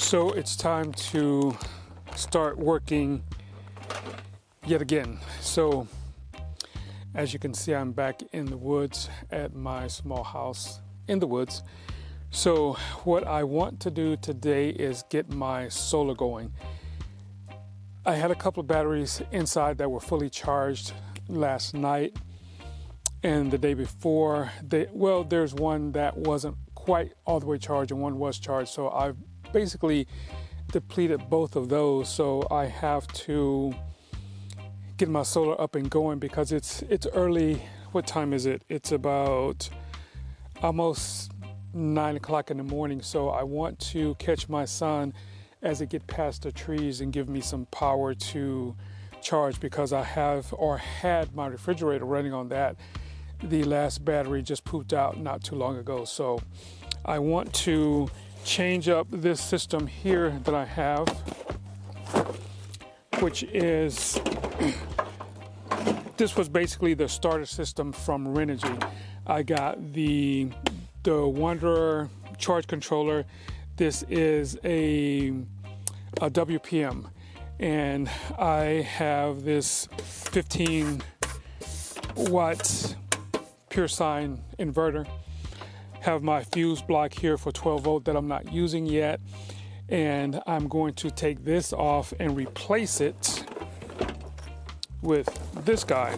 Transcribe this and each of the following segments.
So it's time to start working yet again. So as you can see, I'm back in the woods at my small house in the woods. So what I want to do today is get my solar going. I had a couple of batteries inside that were fully charged last night and the day before. There's one that wasn't quite all the way charged and one was charged. So I've basically depleted both of those. So I have to get my solar up and going because it's early. What time is it? It's about almost 9 o'clock in the morning. So I want to catch my sun as it gets past the trees and give me some power to charge, because I had my refrigerator running on that. The last battery just pooped out not too long ago. So I want to change up this system here that I have, which is, this was basically the starter system from Renogy. I got the Wanderer charge controller. This is a WPM, and I have this 15 watt pure sine inverter. Have my fuse block here for 12 volt that I'm not using yet, and I'm going to take this off and replace it with this guy.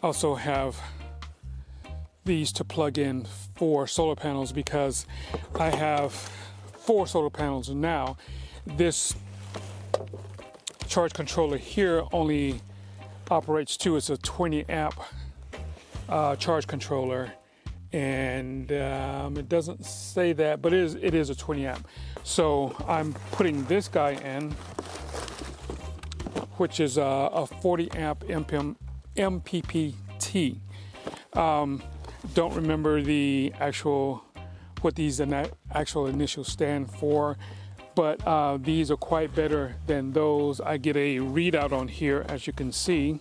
Also have these to plug in for solar panels, because I have 4 solar panels now. This charge controller here only operates 2. It's a 20 amp charge controller, and it doesn't say that, but it is a 20 amp. So I'm putting this guy in, which is a 40 amp MPPT. Don't remember the what these actual initials stand for, but these are quite better than those. I get a readout on here, as you can see,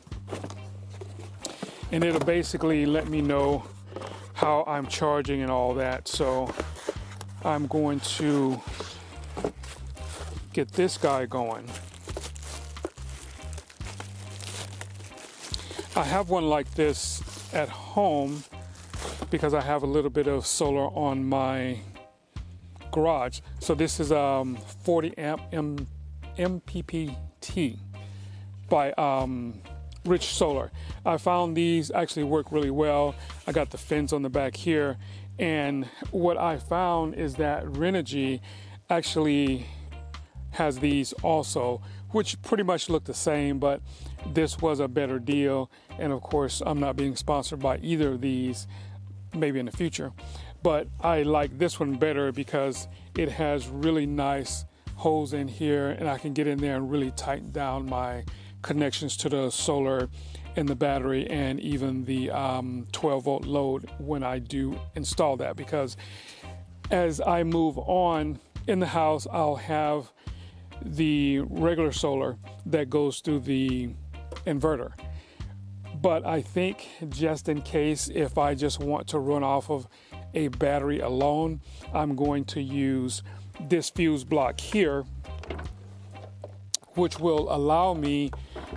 and it'll basically let me know how I'm charging and all that. So I'm going to get this guy going. I have one like this at home because I have a little bit of solar on my garage. So this is 40 amp MPPT by Rich Solar. I found these actually work really well. I got the fins on the back here, and what I found is that Renogy actually has these also, which pretty much look the same, but this was a better deal. And of course, I'm not being sponsored by either of these, maybe in the future, but I like this one better because it has really nice holes in here, and I can get in there and really tighten down my connections to the solar and the battery, and even the 12 volt load when I do install that. Because as I move on in the house, I'll have the regular solar that goes through the inverter. But I think, just in case, if I just want to run off of a battery alone, I'm going to use this fuse block here, which will allow me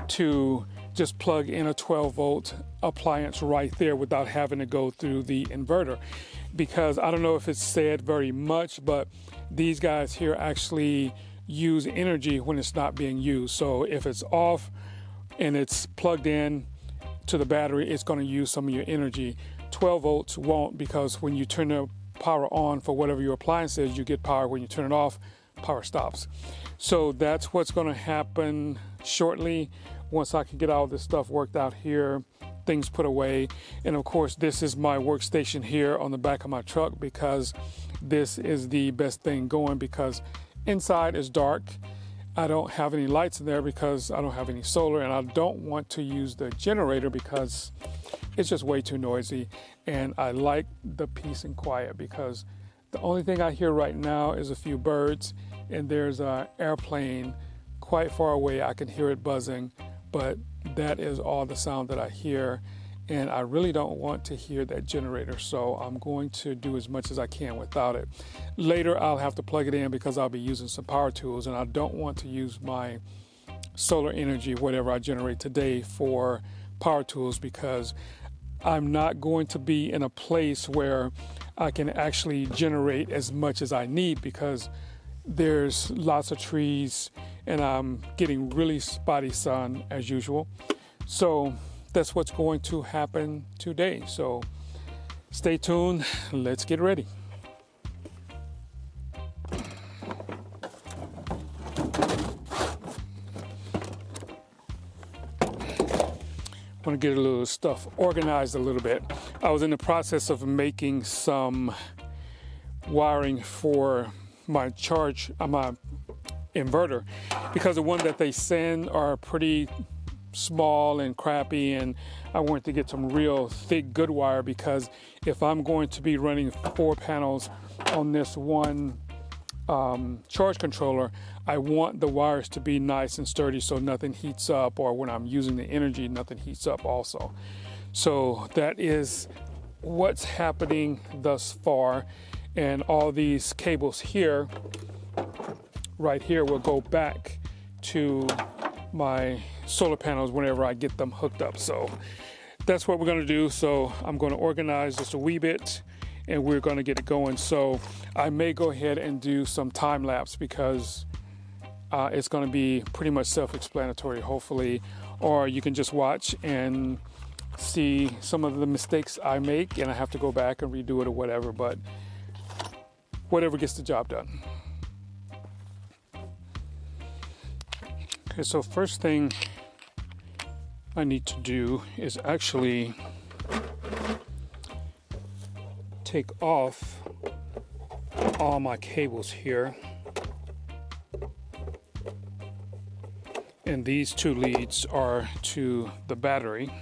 to just plug in a 12 volt appliance right there without having to go through the inverter. Because I don't know if it's said very much, but these guys here actually use energy when it's not being used. So if it's off and it's plugged in to the battery, it's going to use some of your energy. 12 volts won't, because when you turn the power on for whatever your appliance is, you get power. When you turn it off, power stops. So that's what's going to happen shortly, once I can get all this stuff worked out here, things put away. And of course, this is my workstation here on the back of my truck, because this is the best thing going, because inside is dark. I don't have any lights in there because I don't have any solar, and I don't want to use the generator because it's just way too noisy. And I like the peace and quiet, because the only thing I hear right now is a few birds, and there's an airplane quite far away. I can hear it buzzing, but that is all the sound that I hear. and I really don't want to hear that generator, so I'm going to do as much as I can without it. Later I'll have to plug it in because I'll be using some power tools, and I don't want to use my solar energy, whatever I generate today, for power tools, because I'm not going to be in a place where I can actually generate as much as I need, because there's lots of trees and I'm getting really spotty sun as usual. So that's what's going to happen today. So stay tuned. Let's get ready. I want to get a little stuff organized a little bit. I was in the process of making some wiring for my my inverter, because the one that they send are pretty small and crappy, and I wanted to get some real thick good wire, because if I'm going to be running 4 panels on this one charge controller, I want the wires to be nice and sturdy so nothing heats up, or when I'm using the energy, nothing heats up also. So that is what's happening thus far, and all these cables here, right here, will go back to my solar panels whenever I get them hooked up. So that's what we're going to do. So I'm going to organize just a wee bit, and we're going to get it going. So I may go ahead and do some time lapse, because it's going to be pretty much self-explanatory, hopefully, or you can just watch and see some of the mistakes I make, and I have to go back and redo it or whatever, but whatever gets the job done. Okay, so first thing I need to do is actually take off all my cables here. And these 2 leads are to the battery.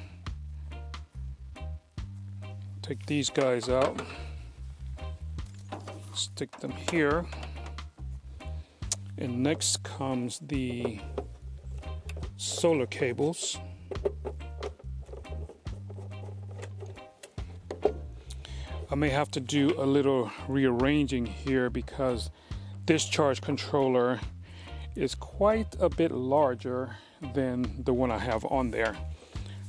Take these guys out, stick them here. And next comes the solar cables. I may have to do a little rearranging here, because this charge controller is quite a bit larger than the one I have on there.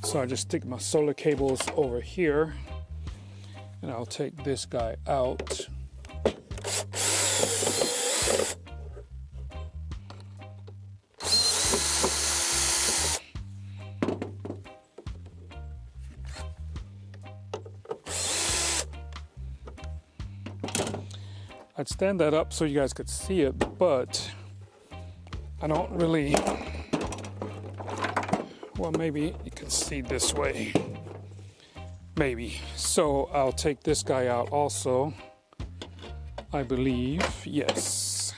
So I just stick my solar cables over here, and I'll take this guy out. I'd stand that up so you guys could see it, but I don't really, well, maybe you can see this way, maybe. So I'll take this guy out also, I believe, yes.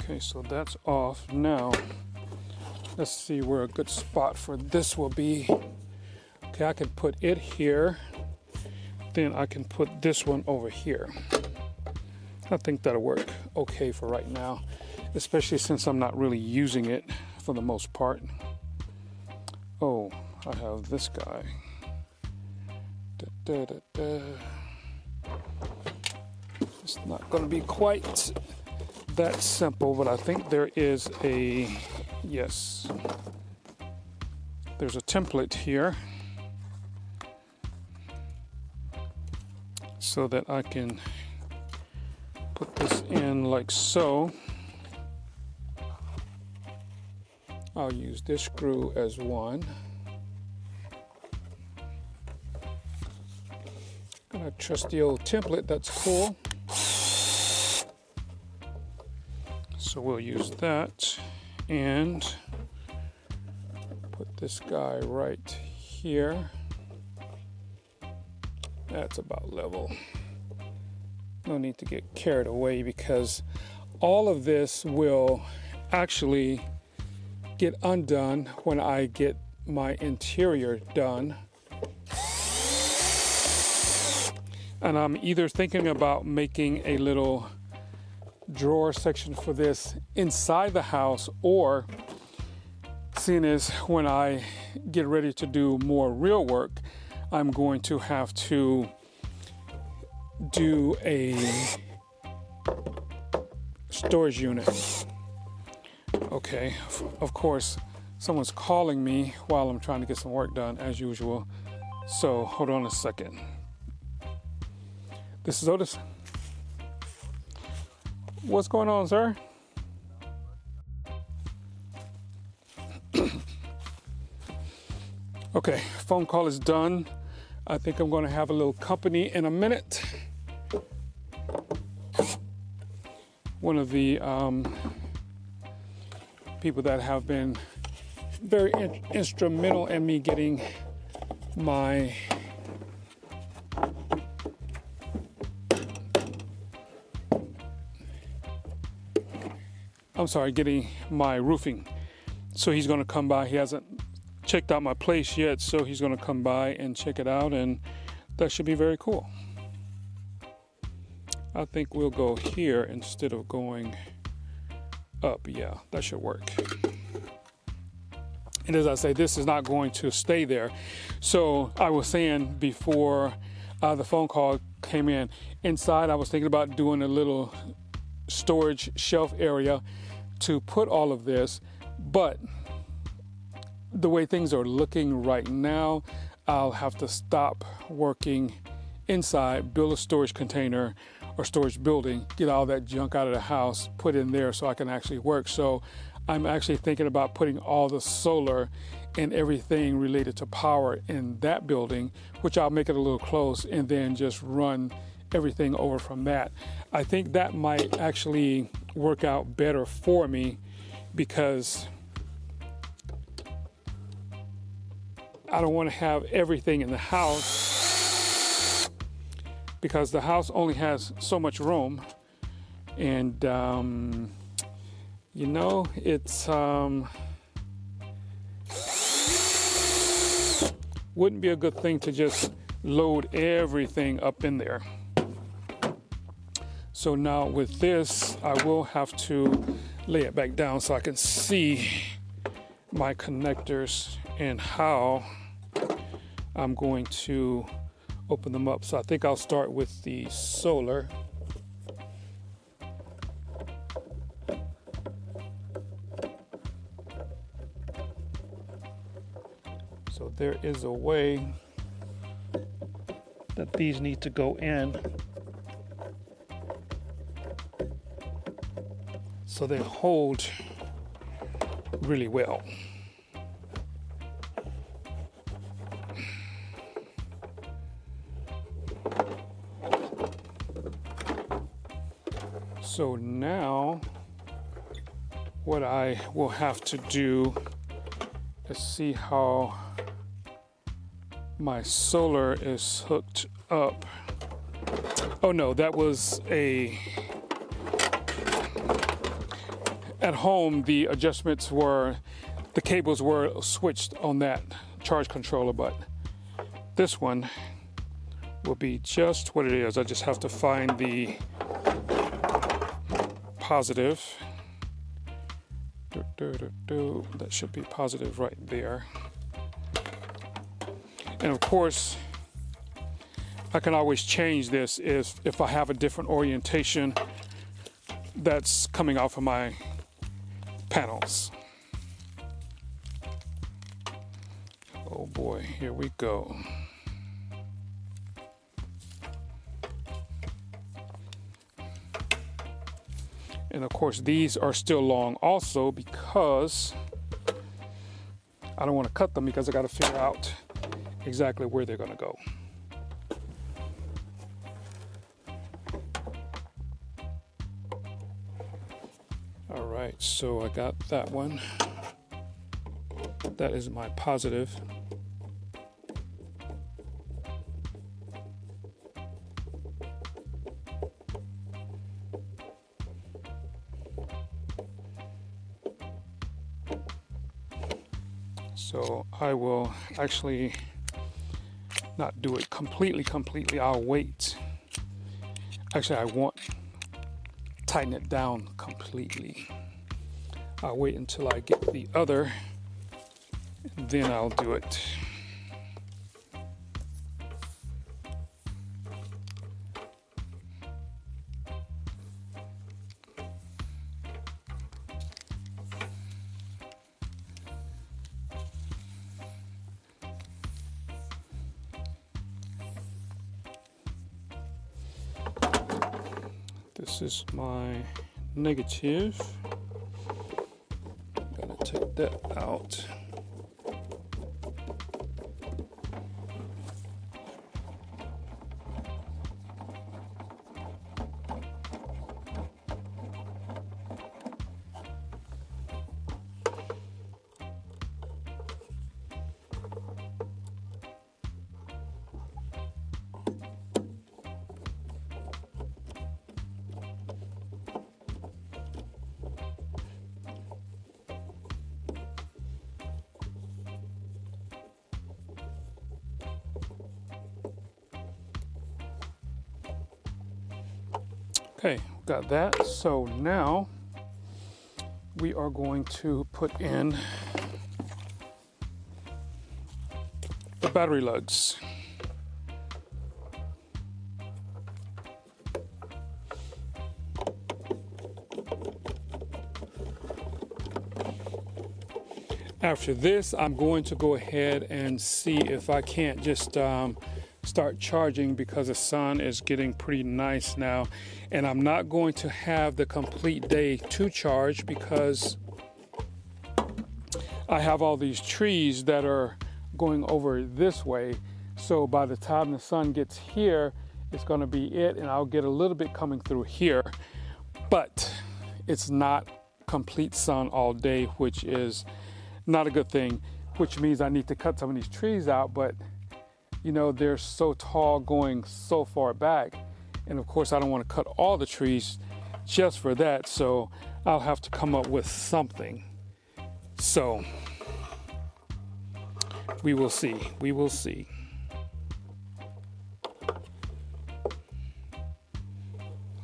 Okay, so that's off. Now, let's see where a good spot for this will be. Okay, I can put it here. Then I can put this one over here. I think that'll work okay for right now, especially since I'm not really using it for the most part. Oh, I have this guy. It's not going to be quite that simple, but I think there is a, yes, there's a template here so that I can put this in like so. I'll use this screw as one. Got a trusty old template, that's cool. So we'll use that and put this guy right here. That's about level. No need to get carried away, because all of this will actually get undone when I get my interior done. And I'm either thinking about making a little drawer section for this inside the house, or seeing as when I get ready to do more real work, I'm going to have to do a storage unit. Okay, of course, someone's calling me while I'm trying to get some work done as usual. So hold on a second. This is Otis. What's going on, sir? Okay, phone call is done. I think I'm going to have a little company in a minute. One of the people that have been very instrumental in me getting my getting my roofing. So he's going to come by. He hasn't checked out my place yet, so he's going to come by and check it out, and that should be very cool. I think we'll go here instead of going up. Yeah, that should work. And as I say, this is not going to stay there. So I was saying before the phone call came in, inside I was thinking about doing a little storage shelf area to put all of this, but the way things are looking right now, I'll have to stop working inside, build a storage container or storage building, get all that junk out of the house, put in there so I can actually work. So I'm actually thinking about putting all the solar and everything related to power in that building, which I'll make it a little close, and then just run everything over from that. I think that might actually work out better for me, because I don't want to have everything in the house, because the house only has so much room, and you know, it's wouldn't be a good thing to just load everything up in there. So now with this, I will have to lay it back down so I can see my connectors and how I'm going to open them up. So I think I'll start with the solar. So there is a way that these need to go in so they hold really well. So now what I will have to do is see how my solar is hooked up. Oh no, that was at home, the adjustments were, the cables were switched on that charge controller, but this one will be just what it is. I just have to find the positive. That should be positive right there. And of course, I can always change this if I have a different orientation that's coming off of my panels. Oh boy, here we go. And of course, these are still long also, because I don't want to cut them, because I got to figure out exactly where they're going to go. All right, so I got that one. That is my positive. So I will actually not do it completely. I'll wait Actually, I won't tighten it down completely. I'll wait until I get the other, and then I'll do it. This is my negative. I'm gonna take that out. Okay, got that. So now we are going to put in the battery lugs. After this, I'm going to go ahead and see if I can't just start charging, because the sun is getting pretty nice now, and I'm not going to have the complete day to charge because I have all these trees that are going over this way. So by the time the sun gets here, it's going to be it, and I'll get a little bit coming through here, but it's not complete sun all day, which is not a good thing, which means I need to cut some of these trees out, but you know, they're so tall going so far back. And of course, I don't want to cut all the trees just for that. So I'll have to come up with something. So we will see. We will see.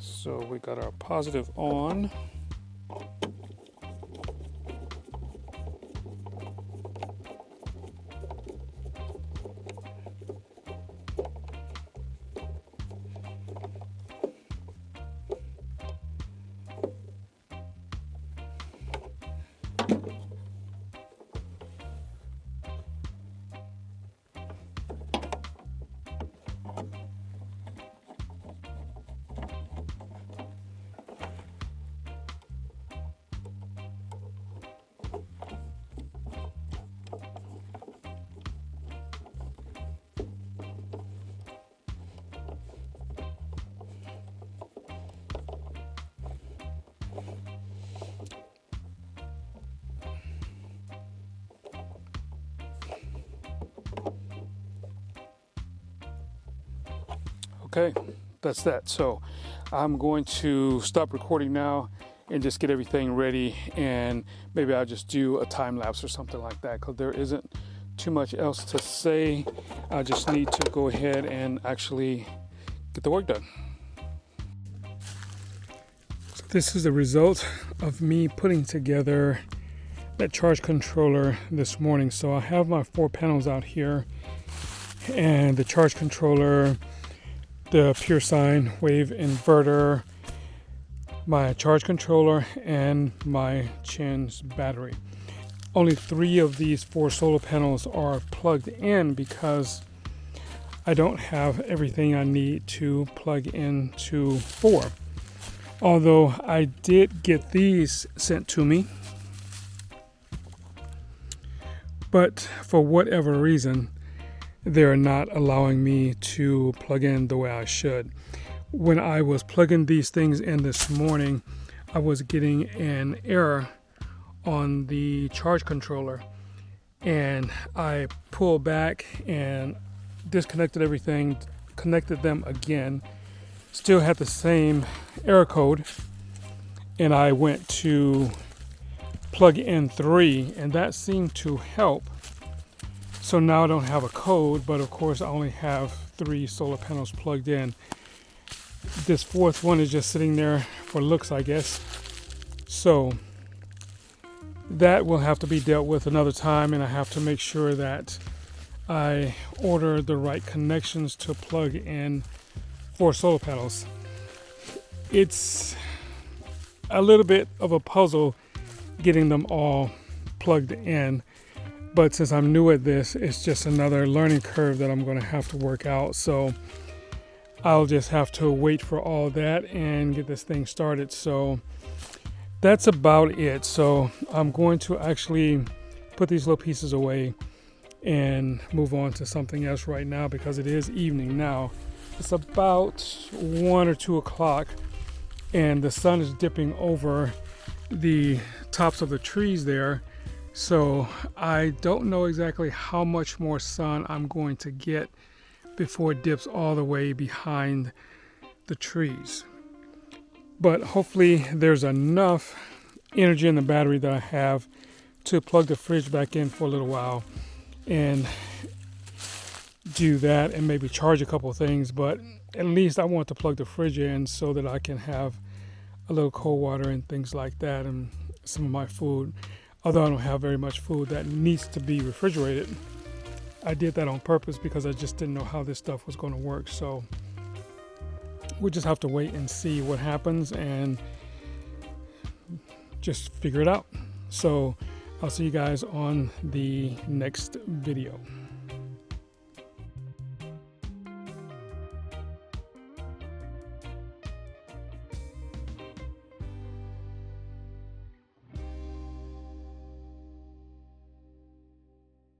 So we got our positive on. Okay, that's that. So I'm going to stop recording now and just get everything ready, and maybe I'll just do a time lapse or something like that, because there isn't too much else to say. I just need to go ahead and actually get the work done. So this is the result of me putting together that charge controller this morning. So I have my 4 panels out here, and the charge controller, the pure sine wave inverter, my charge controller, and my Chin's battery. Only 3 of these 4 solar panels are plugged in because I don't have everything I need to plug into 4. Although I did get these sent to me, but for whatever reason, they're not allowing me to plug in the way I should. When I was plugging these things in this morning, I was getting an error on the charge controller, and I pulled back and disconnected everything, connected them again, still had the same error code, and I went to plug in 3, and that seemed to help. So now I don't have a code, but of course I only have 3 solar panels plugged in. this fourth one is just sitting there for looks, I guess. So that will have to be dealt with another time, and I have to make sure that I order the right connections to plug in for solar panels. It's a little bit of a puzzle getting them all plugged in, but since I'm new at this, it's just another learning curve that I'm going to have to work out. So I'll just have to wait for all that and get this thing started. So that's about it. So I'm going to actually put these little pieces away and move on to something else right now, because it is evening now. It's about 1 or 2 o'clock, and the sun is dipping over the tops of the trees there. So I don't know exactly how much more sun I'm going to get before it dips all the way behind the trees. But hopefully there's enough energy in the battery that I have to plug the fridge back in for a little while and do that, and maybe charge a couple of things. But at least I want to plug the fridge in so that I can have a little cold water and things like that, and some of my food. Although I don't have very much food that needs to be refrigerated. I did that on purpose because I just didn't know how this stuff was going to work. So we'll just have to wait and see what happens and just figure it out. So I'll see you guys on the next video.